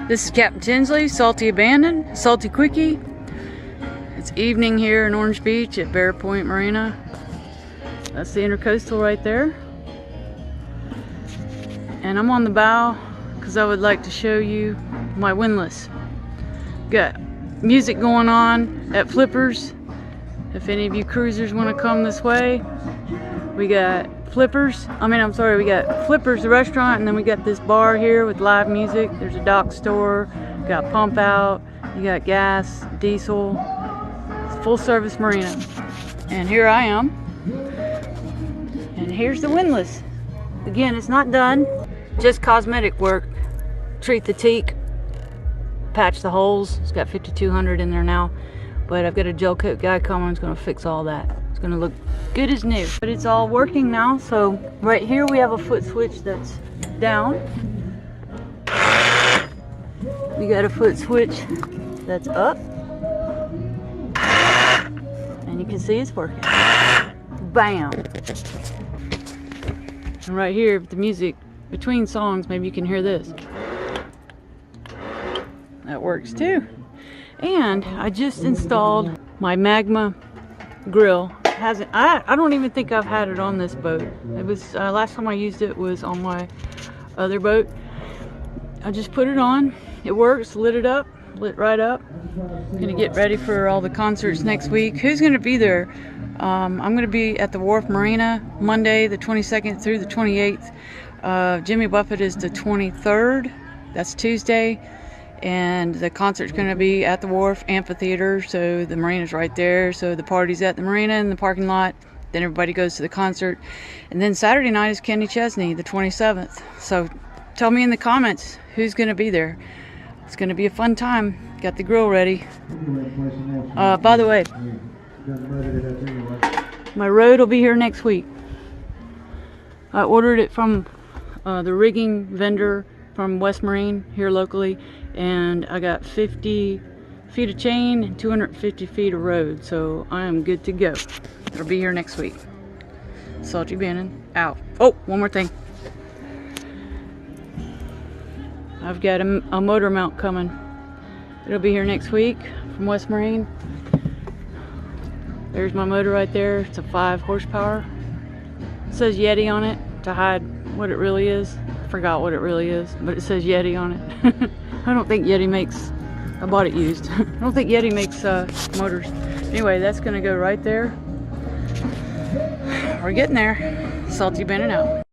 This is Captain Tinsley, Saltyabandon, Salty Quickie. It's evening here in Orange Beach at Bear Point Marina. That's the intercoastal right there. And I'm on the bow because I would like to show you my windlass. Got music going on at Flippers. If any of you cruisers want to come this way, we got Flippers, we got Flippers the restaurant, and then we got this bar here with live music. There's a dock store, got pump out, you got gas, diesel, full service marina. And here I am, and here's the windlass. Again, it's not done, just cosmetic work. Treat the teak, patch the holes. It's got 5200 in there now, but I've got a gel coat guy coming who's gonna fix all that. It's gonna look good as new, but it's all working now. So right here we have a foot switch that's down. We got a foot switch that's up, and you can see it's working. Bam! And right here, the music between songs, maybe you can hear this. That works too. And I just installed my Magma grill. I don't even think I've had it on this boat. It was last time I used it was on my other boat. I just put it on. It works. Lit it up. Lit right up. I'm gonna get ready for all the concerts next week. Who's gonna be there? I'm gonna be at the Wharf Marina Monday the 22nd through the 28th. Jimmy Buffett is the 23rd. That's Tuesday. And the concert's going to be at the Wharf Amphitheater, so the marina's right there. So the party's at the marina in the parking lot. Then everybody goes to the concert. And then Saturday night is Kenny Chesney, the 27th. So tell me in the comments who's going to be there. It's going to be a fun time. Got the grill ready. By the way, my rode will be here next week. I ordered it from the rigging vendor from West Marine here locally, and I got 50 feet of chain and 250 feet of road, so I am good to go. It'll be here next week. Saltyabandon out. Oh, one more thing. I've got a motor mount coming. It'll be here next week from West Marine. There's my motor right there. It's a 5 horsepower. It says Yeti on it to hide what it really is. I forgot what it really is, but it says Yeti on it. I don't think Yeti makes, I bought it used. I don't think Yeti makes motors. Anyway, that's gonna go right there. We're getting there. Saltyabandon out.